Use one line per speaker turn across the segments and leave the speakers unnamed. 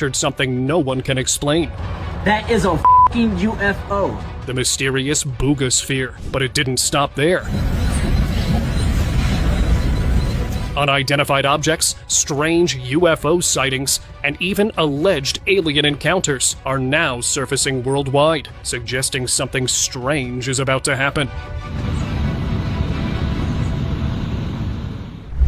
captured something no one can explain.
That is a f***ing UFO.
The mysterious Buga Sphere. But it didn't stop there. Unidentified objects, strange UFO sightings, and even alleged alien encounters are now surfacing worldwide, suggesting something strange is about to happen.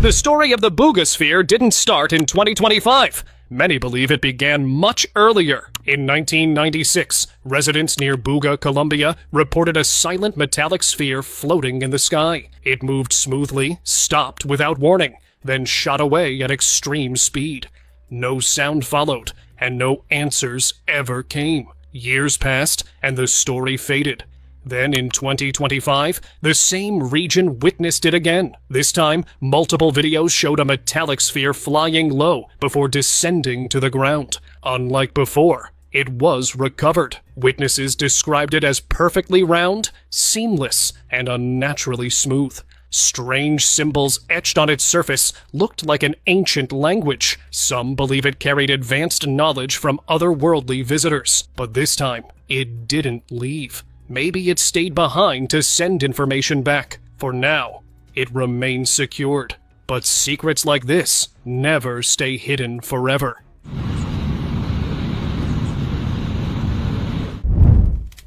The story of the Buga Sphere didn't start in 2025. Many believe it began much earlier. In 1996, residents near Buga, Colombia, reported a silent metallic sphere floating in the sky. It moved smoothly, stopped without warning, then shot away at extreme speed. No sound followed, and no answers ever came. Years passed, and the story faded. Then in 2025, the same region witnessed it again. This time, multiple videos showed a metallic sphere flying low before descending to the ground. Unlike before, it was recovered. Witnesses described it as perfectly round, seamless, and unnaturally smooth. Strange symbols etched on its surface looked like an ancient language. Some believe it carried advanced knowledge from otherworldly visitors. But this time, it didn't leave. Maybe it stayed behind to send information back. For now, it remains secured. But secrets like this never stay hidden forever.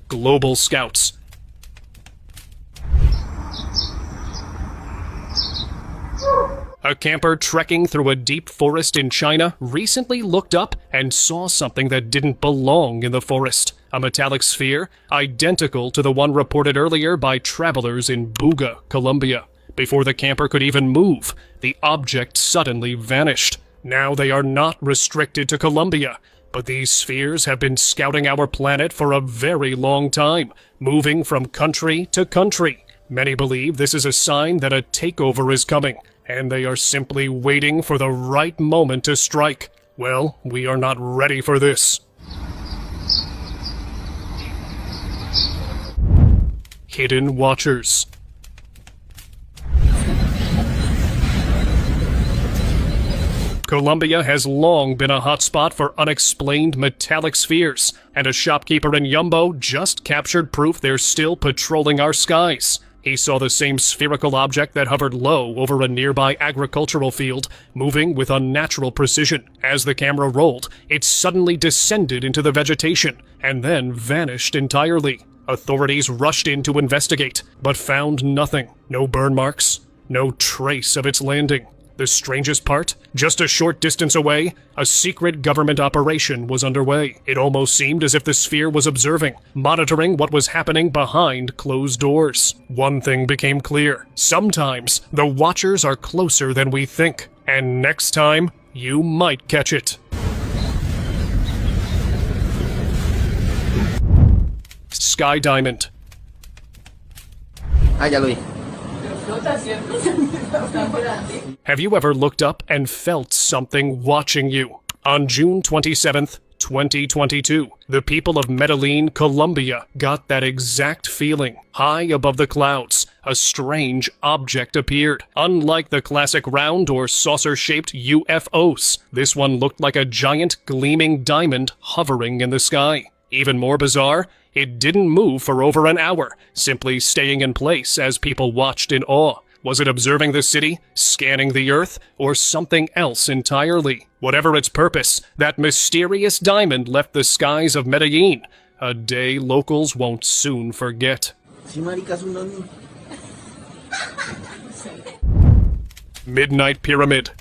Global Scouts. A camper trekking through a deep forest in China recently looked up and saw something that didn't belong in the forest. A metallic sphere, identical to the one reported earlier by travelers in Buga, Colombia. Before the camper could even move, the object suddenly vanished. Now they are not restricted to Colombia, but these spheres have been scouting our planet for a very long time, moving from country to country. Many believe this is a sign that a takeover is coming, and they are simply waiting for the right moment to strike. Well, we are not ready for this. Hidden Watchers. Colombia has long been a hotspot for unexplained metallic spheres, and a shopkeeper in Yumbo just captured proof they're still patrolling our skies. He saw the same spherical object that hovered low over a nearby agricultural field, moving with unnatural precision. As the camera rolled, it suddenly descended into the vegetation, and then vanished entirely. Authorities rushed in to investigate, but found nothing. No burn marks, no trace of its landing. The strangest part? Just a short distance away, a secret government operation was underway. It almost seemed as if the sphere was observing, monitoring what was happening behind closed doors. One thing became clear. Sometimes, the Watchers are closer than we think. And next time, you might catch it. Sky Diamond.
Ah, ya lo vi.
Have you ever looked up and felt something watching you? On June 27th, 2022, the people of Medellin, Colombia, got that exact feeling. High above the clouds, a strange object appeared. Unlike the classic round or saucer-shaped UFOs, this one looked like a giant gleaming diamond hovering in the sky. Even more bizarre, it didn't move for over an hour, simply staying in place as people watched in awe. Was it observing the city, scanning the earth, or something else entirely? Whatever its purpose, that mysterious diamond left the skies of Medellin, a day locals won't soon forget. Midnight Pyramid.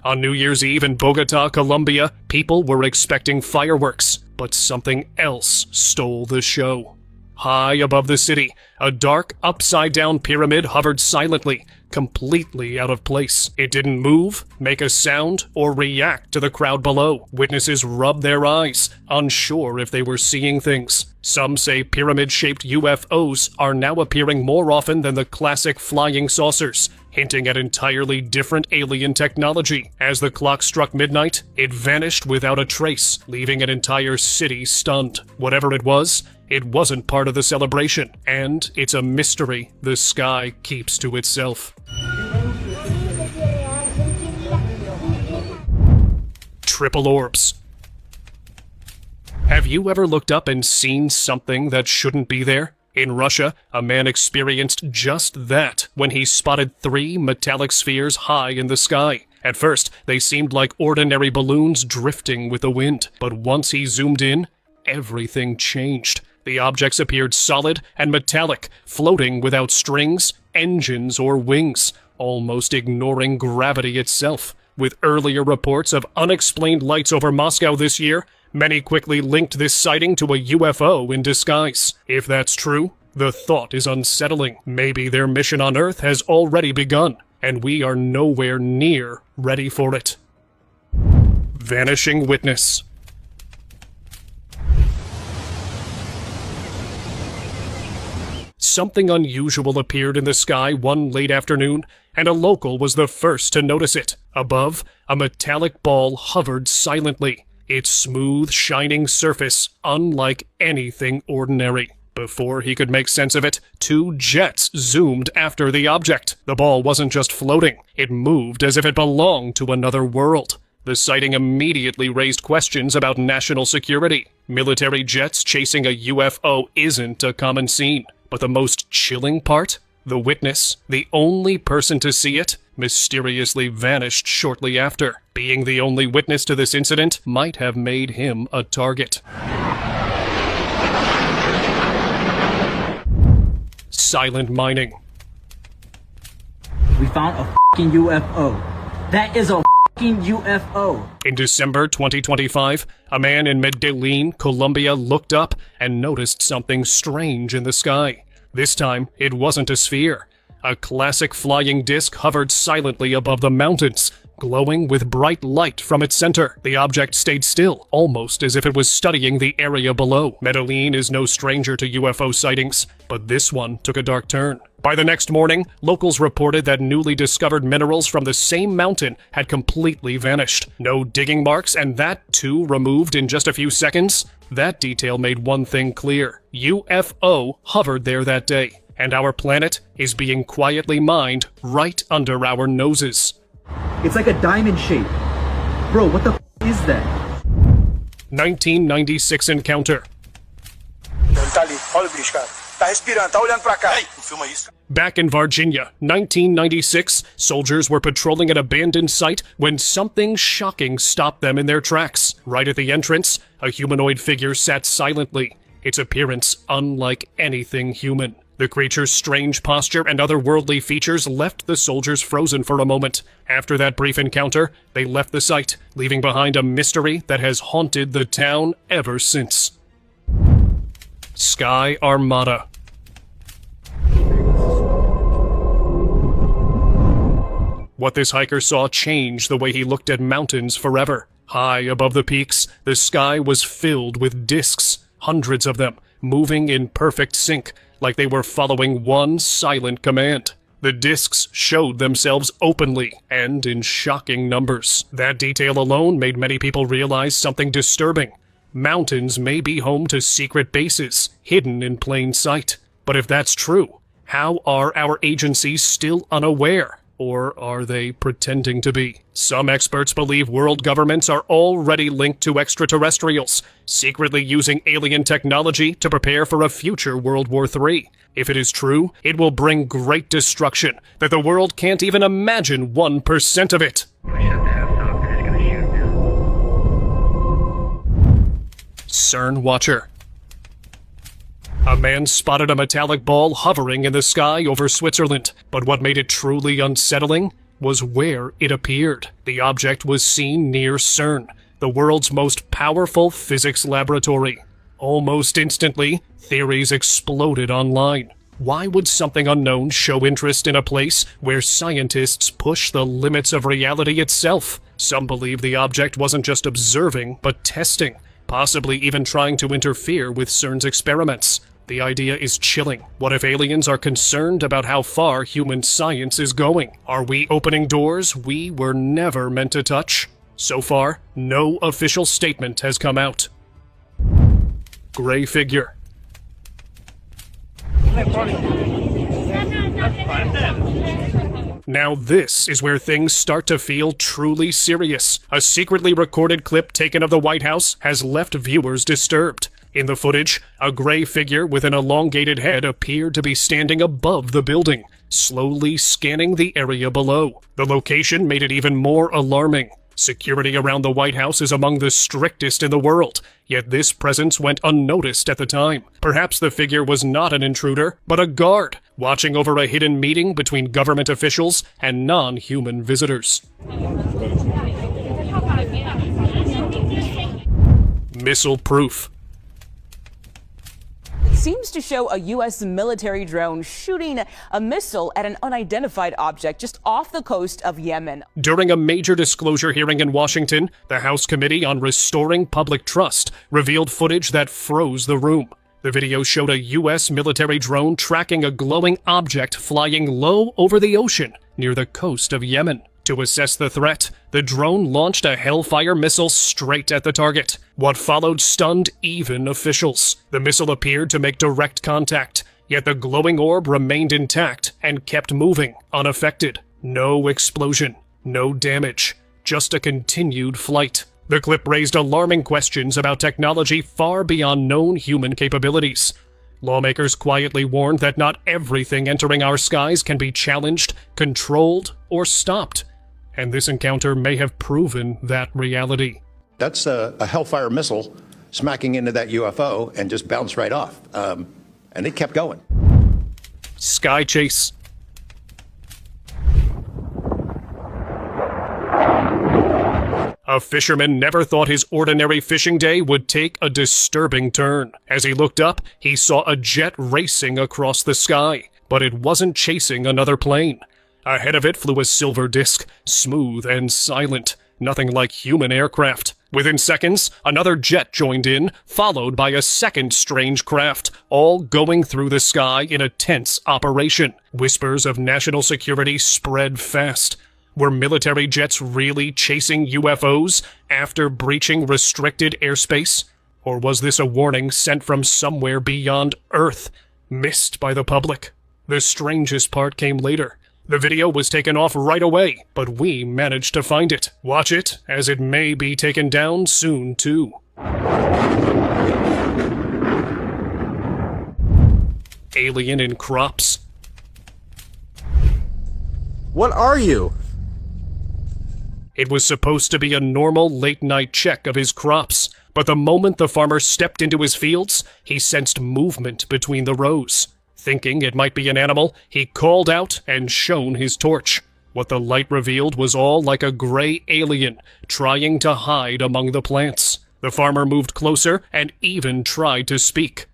On New Year's Eve in Bogota, Colombia, people were expecting fireworks, but something else stole the show. High above the city, a dark, upside-down pyramid hovered silently, completely out of place. It didn't move, make a sound, or react to the crowd below. Witnesses rubbed their eyes, unsure if they were seeing things. Some say pyramid-shaped UFOs are now appearing more often than the classic flying saucers, hinting at entirely different alien technology. As the clock struck midnight, it vanished without a trace, leaving an entire city stunned. Whatever it wasn't part of the celebration, and it's a mystery the sky keeps to itself. triple orbs. Have you ever looked up and seen something that shouldn't be there? In Russia, a man experienced just that when he spotted 3 metallic spheres high in the sky. At first, they seemed like ordinary balloons drifting with the wind, but once he zoomed in, everything changed. The objects appeared solid and metallic, floating without strings, engines, or wings, almost ignoring gravity itself. With earlier reports of unexplained lights over Moscow this year, many quickly linked this sighting to a UFO in disguise. If that's true, the thought is unsettling. Maybe their mission on Earth has already begun, and we are nowhere near ready for it. Vanishing witness. Something unusual appeared in the sky one late afternoon, and a local was the first to notice it. Above, a metallic ball hovered silently, its smooth, shining surface unlike anything ordinary. Before he could make sense of it, 2 jets zoomed after the object. The ball wasn't just floating, it moved as if it belonged to another world. The sighting immediately raised questions about national security. Military jets chasing a UFO isn't a common scene. But the most chilling part? The witness, the only person to see it, mysteriously vanished shortly after. Being the only witness to this incident might have made him a target. Silent mining.
We found a f***ing UFO. That is a f***ing UFO.
In December 2025, a man in Medellin, Colombia looked up and noticed something strange in the sky. This time, it wasn't a sphere. A classic flying disc hovered silently above the mountains, glowing with bright light from its center. The object stayed still, almost as if it was studying the area below. Medellin is no stranger to UFO sightings, but this one took a dark turn. By the next morning, locals reported that newly discovered minerals from the same mountain had completely vanished. No digging marks, and that too removed in just a few seconds. That detail made one thing clear. UFO hovered there that day, and our planet is being quietly mined right under our noses.
It's like a diamond shape. Bro, what the f*** is that?
1996 encounter.
Tá ali, olha o bicho, cara. Tá respirando, tá olhando pra cá. Ei, não filma isso.
Back in Virginia, 1996, soldiers were patrolling an abandoned site when something shocking stopped them in their tracks. Right at the entrance, a humanoid figure sat silently, its appearance unlike anything human. The creature's strange posture and otherworldly features left the soldiers frozen for a moment. After that brief encounter, they left the site, leaving behind a mystery that has haunted the town ever since. Sky Armada. What this hiker saw changed the way he looked at mountains forever. High above the peaks, the sky was filled with discs, hundreds of them, moving in perfect sync, like they were following one silent command. The discs showed themselves openly and in shocking numbers. That detail alone made many people realize something disturbing. Mountains may be home to secret bases, hidden in plain sight. But if that's true, how are our agencies still unaware? Or are they pretending to be? Some experts believe world governments are already linked to extraterrestrials, secretly using alien technology to prepare for a future World War III. If it is true, it will bring great destruction that the world can't even imagine 1% of it. CERN Watcher. A man spotted a metallic ball hovering in the sky over Switzerland, but what made it truly unsettling was where it appeared. The object was seen near CERN, the world's most powerful physics laboratory. Almost instantly, theories exploded online. Why would something unknown show interest in a place where scientists push the limits of reality itself? Some believe the object wasn't just observing, but testing, possibly even trying to interfere with CERN's experiments. The idea is chilling. What if aliens are concerned about how far human science is going? Are we opening doors we were never meant to touch? So far, no official statement has come out. Gray figure. Now this is where things start to feel truly serious. A secretly recorded clip taken of the White House has left viewers disturbed. In the footage, a gray figure with an elongated head appeared to be standing above the building, slowly scanning the area below. The location made it even more alarming. Security around the White House is among the strictest in the world, yet this presence went unnoticed at the time. Perhaps the figure was not an intruder, but a guard, watching over a hidden meeting between government officials and non-human visitors. Missile proof.
Seems to show a U.S. military drone shooting a missile at an unidentified object just off the coast of Yemen.
During a major disclosure hearing in Washington, the House Committee on Restoring Public Trust revealed footage that froze the room. The video showed a U.S. military drone tracking a glowing object flying low over the ocean near the coast of Yemen. To assess the threat, the drone launched a Hellfire missile straight at the target. What followed stunned even officials. The missile appeared to make direct contact, yet the glowing orb remained intact and kept moving, unaffected. No explosion, no damage, just a continued flight. The clip raised alarming questions about technology far beyond known human capabilities. Lawmakers quietly warned that not everything entering our skies can be challenged, controlled, or stopped. And this encounter may have proven that reality.
That's a Hellfire missile smacking into that UFO and just bounced right off. And it kept going.
Sky chase. A fisherman never thought his ordinary fishing day would take a disturbing turn. As he looked up, he saw a jet racing across the sky, but it wasn't chasing another plane. Ahead of it flew a silver disc, smooth and silent, nothing like human aircraft. Within seconds, another jet joined in, followed by a second strange craft, all going through the sky in a tense operation. Whispers of national security spread fast. Were military jets really chasing UFOs after breaching restricted airspace? Or was this a warning sent from somewhere beyond Earth, missed by the public? The strangest part came later. The video was taken off right away, but we managed to find it. Watch it, as it may be taken down soon, too. Alien in crops.
What are you?
It was supposed to be a normal late-night check of his crops, but the moment the farmer stepped into his fields, he sensed movement between the rows. Thinking it might be an animal, he called out and shone his torch. What the light revealed was all like a gray alien, trying to hide among the plants. The farmer moved closer and even tried to speak.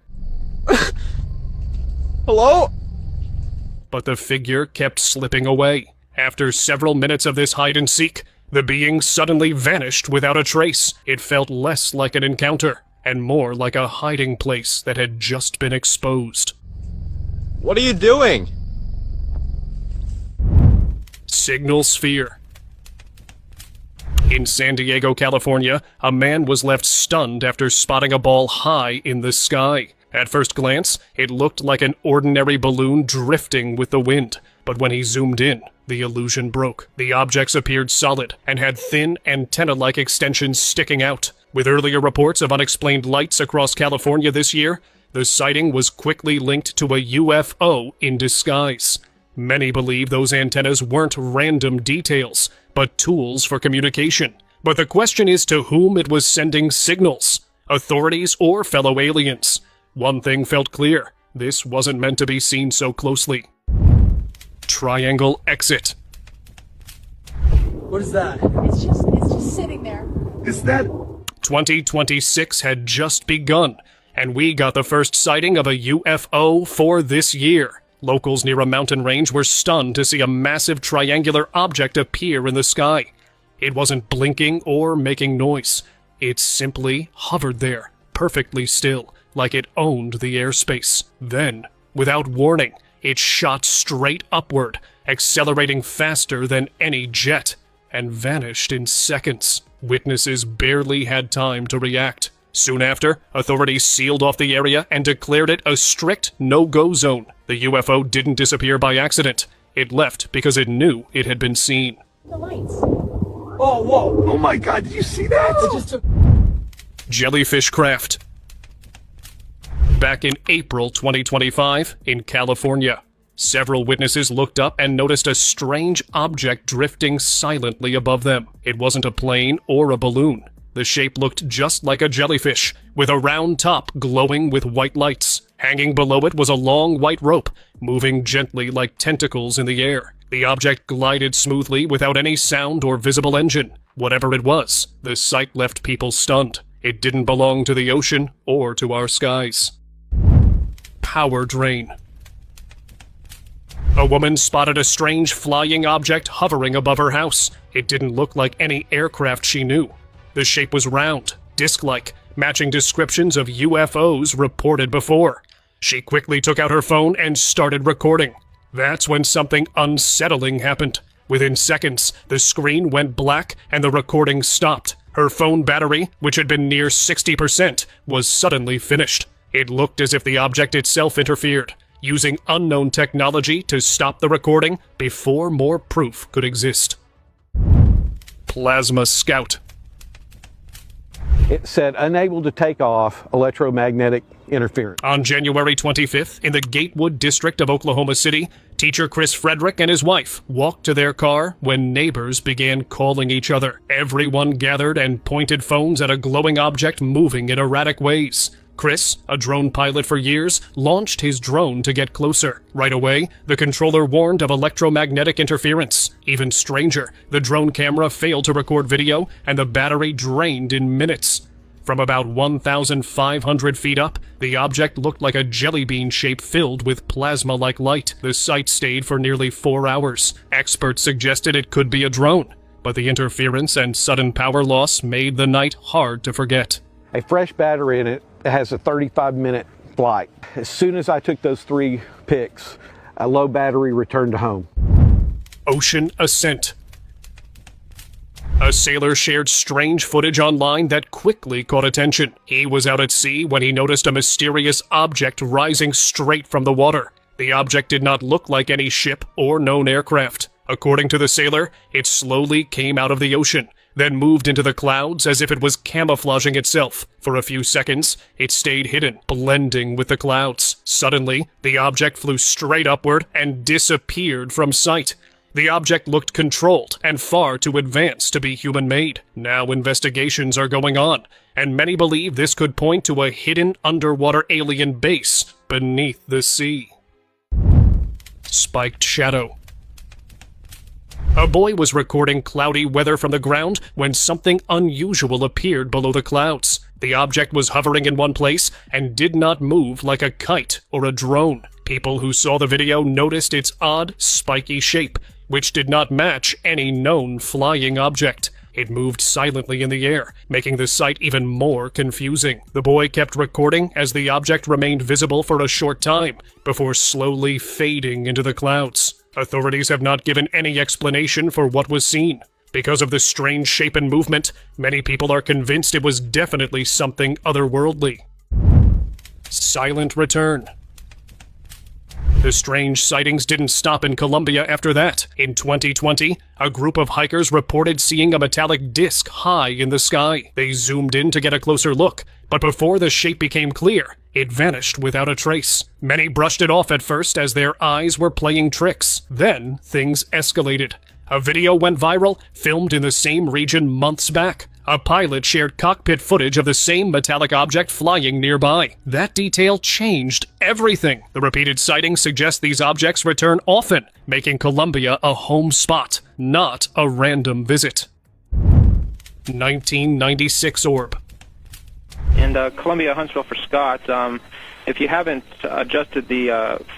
Hello?
But the figure kept slipping away. After several minutes of this hide-and-seek, the being suddenly vanished without a trace. It felt less like an encounter, and more like a hiding place that had just been exposed.
What are you doing?
Signal sphere. In San Diego, California, a man was left stunned after spotting a ball high in the sky. At first glance, it looked like an ordinary balloon drifting with the wind, but when he zoomed in, the illusion broke. The objects appeared solid and had thin antenna-like extensions sticking out. With earlier reports of unexplained lights across California this year, the sighting was quickly linked to a UFO in disguise. Many believe those antennas weren't random details, but tools for communication. But the question is to whom it was sending signals, authorities or fellow aliens. One thing felt clear, this wasn't meant to be seen so closely. Triangle exit.
What is that?
It's just sitting there.
Is that
2026 had just begun, and we got the first sighting of a UFO for this year. Locals near a mountain range were stunned to see a massive triangular object appear in the sky. It wasn't blinking or making noise. It simply hovered there, perfectly still, like it owned the airspace. Then, without warning, it shot straight upward, accelerating faster than any jet, and vanished in seconds. Witnesses barely had time to react. Soon after, authorities sealed off the area and declared it a strict no-go zone. The UFO didn't disappear by accident. It left because it knew it had been seen.
The lights.
Oh, whoa. Oh my God, did you see that? It just took...
Jellyfish craft. Back in April 2025, in California, several witnesses looked up and noticed a strange object drifting silently above them. It wasn't a plane or a balloon. The shape looked just like a jellyfish, with a round top glowing with white lights. Hanging below it was a long white rope, moving gently like tentacles in the air. The object glided smoothly without any sound or visible engine. Whatever it was, the sight left people stunned. It didn't belong to the ocean or to our skies. Power drain. A woman spotted a strange flying object hovering above her house. It didn't look like any aircraft she knew. The shape was round, disc-like, matching descriptions of UFOs reported before. She quickly took out her phone and started recording. That's when something unsettling happened. Within seconds, the screen went black and the recording stopped. Her phone battery, which had been near 60%, was suddenly finished. It looked as if the object itself interfered, using unknown technology to stop the recording before more proof could exist. Plasma Scout.
It said unable to take off, electromagnetic interference.
On January 25th, in the Gatewood district of Oklahoma City, teacher Chris Frederick and his wife walked to their car when neighbors began calling each other. Everyone gathered and pointed phones at a glowing object moving in erratic ways. Chris, a drone pilot for years, launched his drone to get closer. Right away, the controller warned of electromagnetic interference. Even stranger, the drone camera failed to record video and the battery drained in minutes. From about 1,500 feet up, the object looked like a jelly bean shape filled with plasma-like light. The sight stayed for nearly 4 hours. Experts suggested it could be a drone, but the interference and sudden power loss made the night hard to forget.
A fresh battery in it has a 35-minute flight. As soon as I took those 3 pics, a low battery returned to home.
Ocean ascent. A sailor shared strange footage online that quickly caught attention. He was out at sea when he noticed a mysterious object rising straight from the water. The object did not look like any ship or known aircraft. According to the sailor, it slowly came out of the ocean, then moved into the clouds as if it was camouflaging itself. For a few seconds, it stayed hidden, blending with the clouds. Suddenly, the object flew straight upward and disappeared from sight. The object looked controlled and far too advanced to be human-made. Now investigations are going on, and many believe this could point to a hidden underwater alien base beneath the sea. Spiked shadow. A boy was recording cloudy weather from the ground when something unusual appeared below the clouds. The object was hovering in one place and did not move like a kite or a drone. People who saw the video noticed its odd, spiky shape, which did not match any known flying object. It moved silently in the air, making the sight even more confusing. The boy kept recording as the object remained visible for a short time, before slowly fading into the clouds. Authorities have not given any explanation for what was seen. Because of the strange shape and movement, many people are convinced it was definitely something otherworldly. Silent return. The strange sightings didn't stop in Colombia after that. In 2020, a group of hikers reported seeing a metallic disc high in the sky. They zoomed in to get a closer look, but before the shape became clear, it vanished without a trace. Many brushed it off at first as their eyes were playing tricks. Then, things escalated. A video went viral, filmed in the same region months back. A pilot shared cockpit footage of the same metallic object flying nearby. That detail changed everything. The repeated sightings suggest these objects return often, making Colombia a home spot, not a random visit. 1996 orb.
And Columbia, Huntsville for Scott. If you haven't adjusted the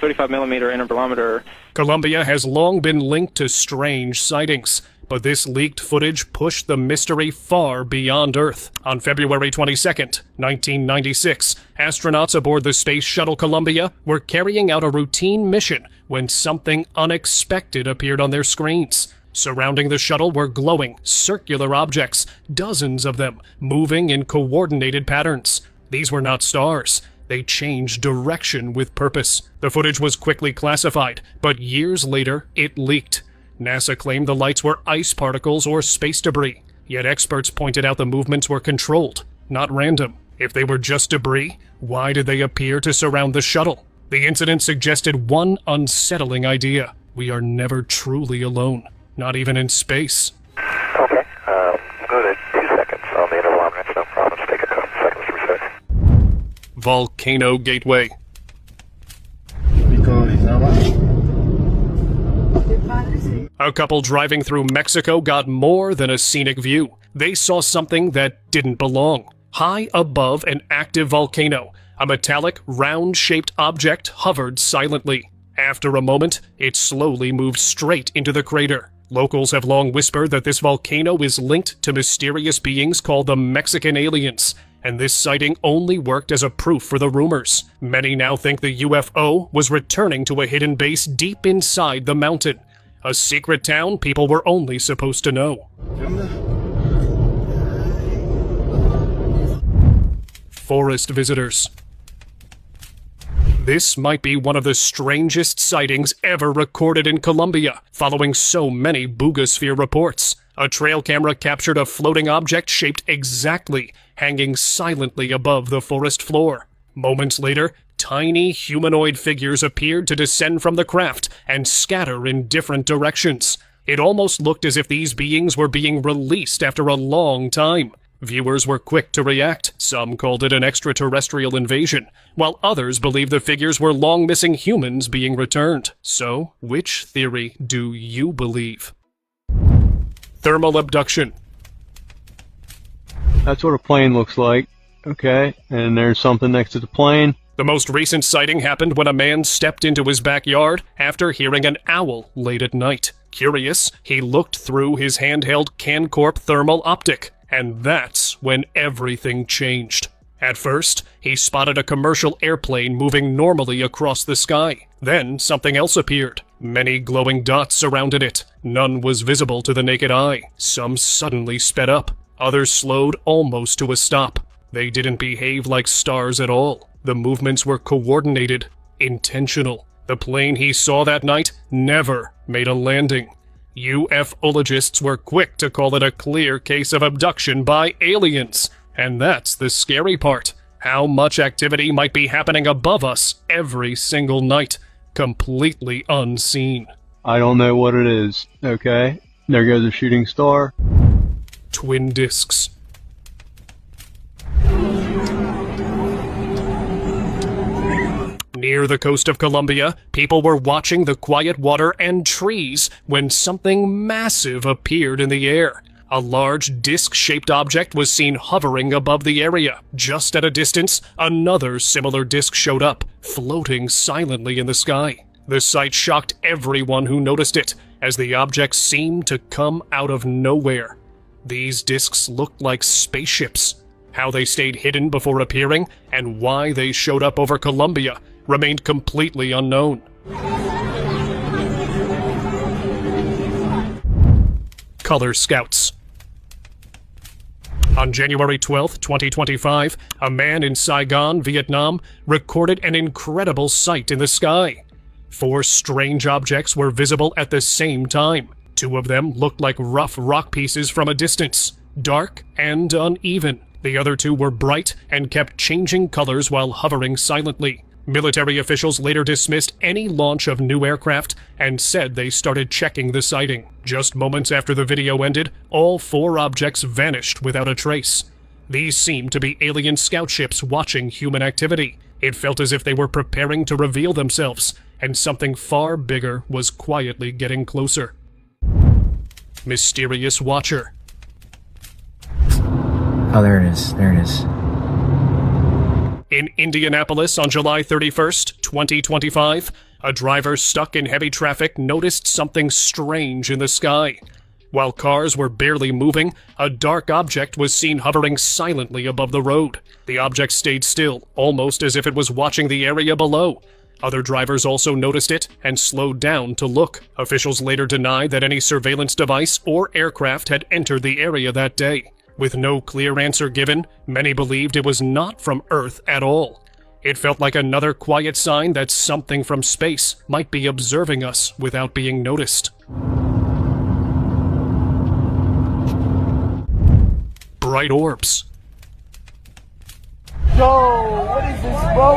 35mm intervalometer...
Colombia has long been linked to strange sightings, but this leaked footage pushed the mystery far beyond Earth. On February 22nd, 1996, astronauts aboard the Space Shuttle Columbia were carrying out a routine mission when something unexpected appeared on their screens. Surrounding the shuttle were glowing, circular objects, dozens of them, moving in coordinated patterns. These were not stars. They changed direction with purpose. The footage was quickly classified, but years later, it leaked. NASA claimed the lights were ice particles or space debris, yet experts pointed out the movements were controlled, not random. If they were just debris, why did they appear to surround the shuttle? The incident suggested one unsettling idea. We are never truly alone, not even in space.
Okay, good at 2 seconds on the interval range, no problem. Just take a couple seconds to reset.
Volcano Gateway. A couple driving through Mexico got more than a scenic view. They saw something that didn't belong. High above an active volcano, a metallic, round-shaped object hovered silently. After a moment, it slowly moved straight into the crater. Locals have long whispered that this volcano is linked to mysterious beings called the Mexican aliens, and this sighting only worked as a proof for the rumors. Many now think the UFO was returning to a hidden base deep inside the mountain, a secret town people were only supposed to know. Forest visitors. This might be one of the strangest sightings ever recorded in Colombia, following so many Buga Sphere reports. A trail camera captured a floating object shaped exactly, hanging silently above the forest floor. Moments later, tiny humanoid figures appeared to descend from the craft and scatter in different directions. It almost looked as if these beings were being released after a long time. Viewers were quick to react. Some called it an extraterrestrial invasion, while others believed the figures were long-missing humans being returned. So, which theory do you believe? Thermal abduction.
That's what a plane looks like. Okay, and there's something next to the plane.
The most recent sighting happened when a man stepped into his backyard after hearing an owl late at night. Curious, he looked through his handheld Cancorp thermal optic. And that's when everything changed. At first, he spotted a commercial airplane moving normally across the sky. Then something else appeared. Many glowing dots surrounded it. None was visible to the naked eye. Some suddenly sped up. Others slowed almost to a stop. They didn't behave like stars at all. The movements were coordinated, intentional. The plane he saw that night never made a landing. UFOlogists were quick to call it a clear case of abduction by aliens. And that's the scary part. How much activity might be happening above us every single night, completely unseen.
I don't know what it is. Okay, there goes a shooting star.
Twin discs. Near the coast of Colombia, people were watching the quiet water and trees when something massive appeared in the air. A large disc-shaped object was seen hovering above the area. Just at a distance, another similar disc showed up, floating silently in the sky. The sight shocked everyone who noticed it, as the object seemed to come out of nowhere. These discs looked like spaceships. How they stayed hidden before appearing, and why they showed up over Colombia, remained completely unknown. Color Scouts. On January 12, 2025, a man in Saigon, Vietnam, recorded an incredible sight in the sky. 4 strange objects were visible at the same time. 2 of them looked like rough rock pieces from a distance, dark and uneven. The other 2 were bright and kept changing colors while hovering silently. Military officials later dismissed any launch of new aircraft and said they started checking the sighting. Just moments after the video ended, all 4 objects vanished without a trace. These seemed to be alien scout ships watching human activity. It felt as if they were preparing to reveal themselves, and something far bigger was quietly getting closer. Mysterious Watcher.
Oh, there it is. There it is.
In Indianapolis on July 31st, 2025, a driver stuck in heavy traffic noticed something strange in the sky. While cars were barely moving, a dark object was seen hovering silently above the road. The object stayed still, almost as if it was watching the area below. Other drivers also noticed it and slowed down to look. Officials later denied that any surveillance device or aircraft had entered the area that day. With no clear answer given, many believed it was not from Earth at all. It felt like another quiet sign that something from space might be observing us without being noticed. Bright orbs.
Yo, what is this, bro?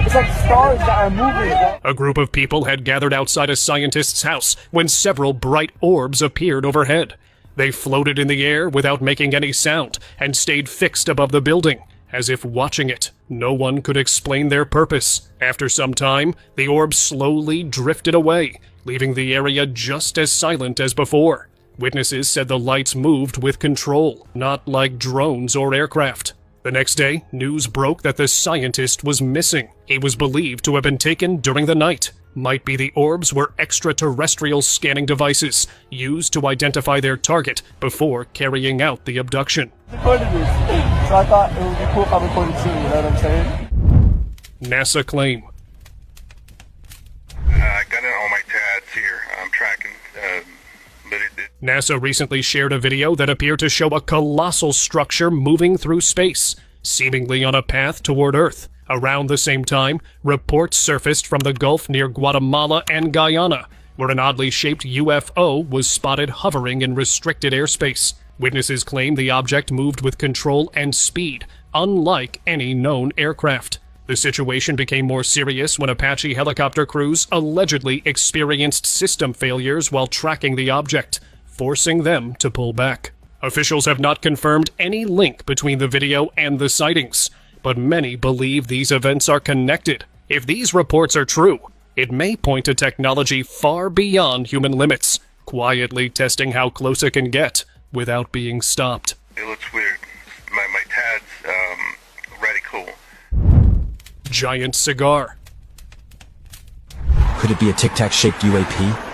It's like stars that are moving, bro.
A group of people had gathered outside a scientist's house when several bright orbs appeared overhead. They floated in the air without making any sound and stayed fixed above the building, as if watching it. No one could explain their purpose. After some time, the orbs slowly drifted away, leaving the area just as silent as before. Witnesses said the lights moved with control, not like drones or aircraft. The next day, news broke that the scientist was missing. He was believed to have been taken during the night. Might be the orbs were extraterrestrial scanning devices used to identify their target before carrying out the abduction.
Recorded this, so I thought it would be cool if I recorded too, you know what I'm saying?
NASA claim.
I got it on my tabs here. I'm tracking,
NASA recently shared a video that appeared to show a colossal structure moving through space, seemingly on a path toward Earth. Around the same time, reports surfaced from the Gulf near Guatemala and Guyana, where an oddly shaped UFO was spotted hovering in restricted airspace. Witnesses claim the object moved with control and speed, unlike any known aircraft. The situation became more serious when Apache helicopter crews allegedly experienced system failures while tracking the object, forcing them to pull back. Officials have not confirmed any link between the video and the sightings, but many believe these events are connected. If these reports are true, it may point to technology far beyond human limits, quietly testing how close it can get without being stopped.
It looks weird. My tad's, really cool.
Giant cigar.
Could it be a tic-tac-shaped UAP?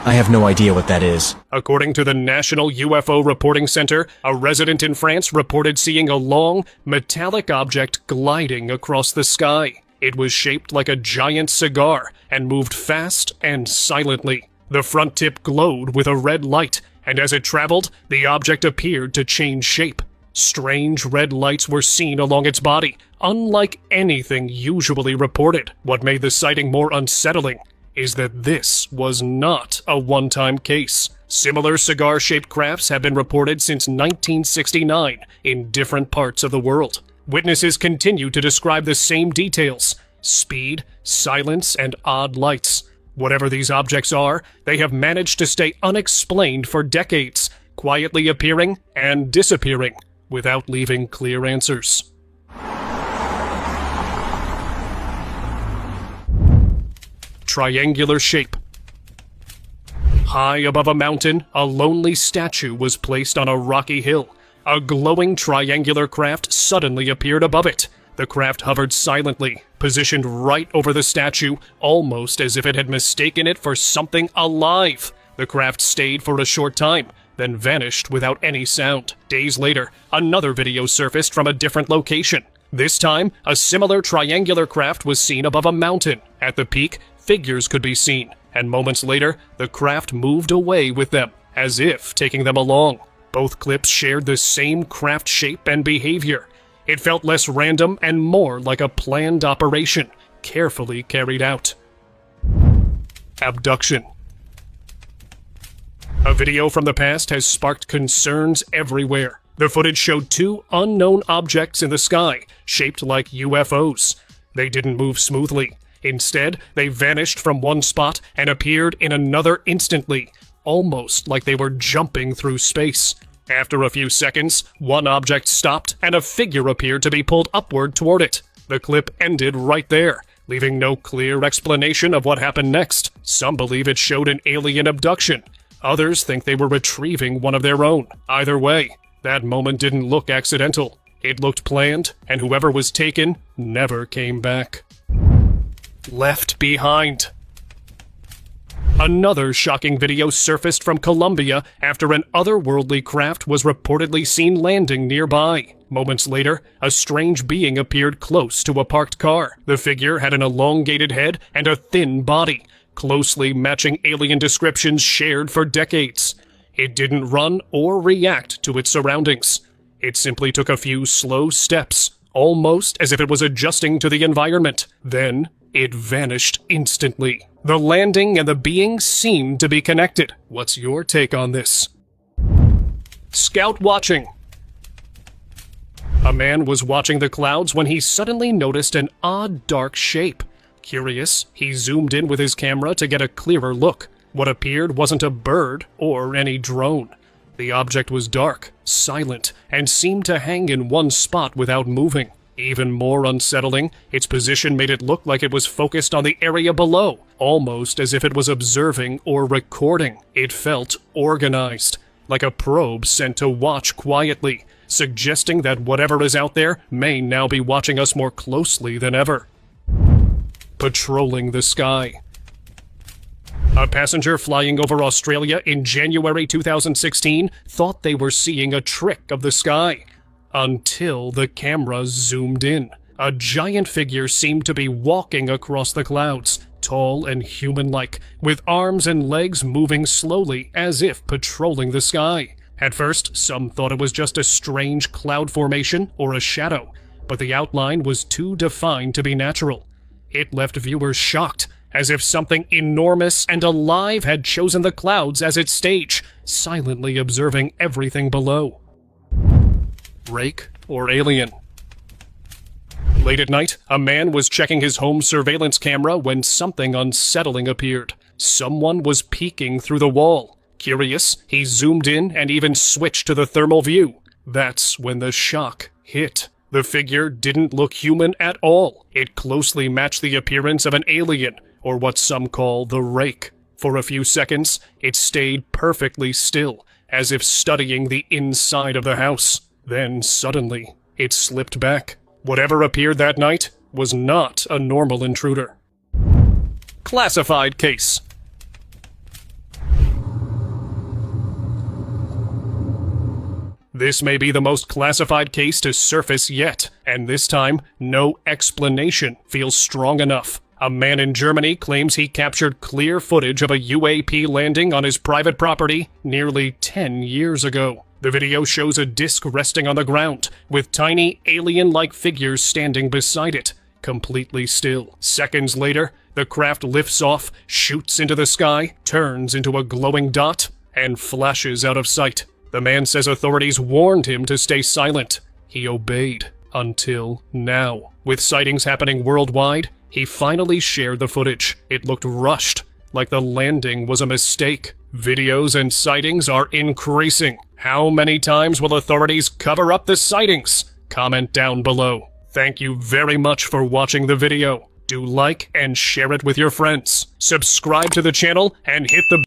I have no idea what that is.
According to the National UFO Reporting Center, a resident in France reported seeing a long, metallic object gliding across the sky. It was shaped like a giant cigar and moved fast and silently. The front tip glowed with a red light, and as it traveled, the object appeared to change shape. Strange red lights were seen along its body, unlike anything usually reported. What made the sighting more unsettling is that this was not a one-time case. Similar cigar-shaped crafts have been reported since 1969 in different parts of the world. Witnesses continue to describe the same details: speed, silence, and odd lights. Whatever these objects are, they have managed to stay unexplained for decades, quietly appearing and disappearing without leaving clear answers. Triangular shape. High above a mountain, a lonely statue was placed on a rocky hill. A glowing triangular craft suddenly appeared above it. The craft hovered silently, positioned right over the statue, almost as if it had mistaken it for something alive. The craft stayed for a short time, then vanished without any sound. Days later, another video surfaced from a different location. This time, a similar triangular craft was seen above a mountain. At the peak, figures could be seen, and moments later, the craft moved away with them, as if taking them along. Both clips shared the same craft shape and behavior. It felt less random and more like a planned operation, carefully carried out. Abduction. A video from the past has sparked concerns everywhere. The footage showed two unknown objects in the sky, shaped like UFOs. They didn't move smoothly. Instead, they vanished from one spot and appeared in another instantly, almost like they were jumping through space. After a few seconds, one object stopped and a figure appeared to be pulled upward toward it. The clip ended right there, leaving no clear explanation of what happened next. Some believe it showed an alien abduction. Others think they were retrieving one of their own. Either way, that moment didn't look accidental. It looked planned, and whoever was taken never came back. Left behind. Another shocking video surfaced from Colombia after an otherworldly craft was reportedly seen landing nearby. Moments later, a strange being appeared close to a parked car. The figure had an elongated head and a thin body, closely matching alien descriptions shared for decades. It didn't run or react to its surroundings. It simply took a few slow steps, almost as if it was adjusting to the environment. Then, it vanished instantly. The landing and the being seemed to be connected. What's your take on this? Scout watching. A man was watching the clouds when he suddenly noticed an odd dark shape. Curious, he zoomed in with his camera to get a clearer look. What appeared wasn't a bird or any drone. The object was dark, silent, and seemed to hang in one spot without moving. Even more unsettling, its position made it look like it was focused on the area below, almost as if it was observing or recording. It felt organized, like a probe sent to watch quietly, suggesting that whatever is out there may now be watching us more closely than ever. Patrolling the sky. A passenger flying over Australia in January 2016 thought they were seeing a trick of the sky, until the camera zoomed in. A giant figure seemed to be walking across the clouds, tall and human-like, with arms and legs moving slowly as if patrolling the sky. At first, some thought it was just a strange cloud formation or a shadow, but the outline was too defined to be natural. It left viewers shocked, as if something enormous and alive had chosen the clouds as its stage, silently observing everything below. Rake or alien? Late at night, a man was checking his home surveillance camera when something unsettling appeared. Someone was peeking through the wall. Curious, he zoomed in and even switched to the thermal view. That's when the shock hit. The figure didn't look human at all. It closely matched the appearance of an alien, or what some call the rake. For a few seconds, it stayed perfectly still, as if studying the inside of the house. Then, suddenly, it slipped back. Whatever appeared that night was not a normal intruder. Classified case. This may be the most classified case to surface yet, and this time, no explanation feels strong enough. A man in Germany claims he captured clear footage of a UAP landing on his private property nearly 10 years ago. The video shows a disc resting on the ground, with tiny alien-like figures standing beside it, completely still. Seconds later, the craft lifts off, shoots into the sky, turns into a glowing dot, and flashes out of sight. The man says authorities warned him to stay silent. He obeyed, until now. With sightings happening worldwide, he finally shared the footage. It looked rushed, like the landing was a mistake. Videos and sightings are increasing. How many times will authorities cover up the sightings? Comment down below. Thank you very much for watching the video. Do like and share it with your friends. Subscribe to the channel and hit the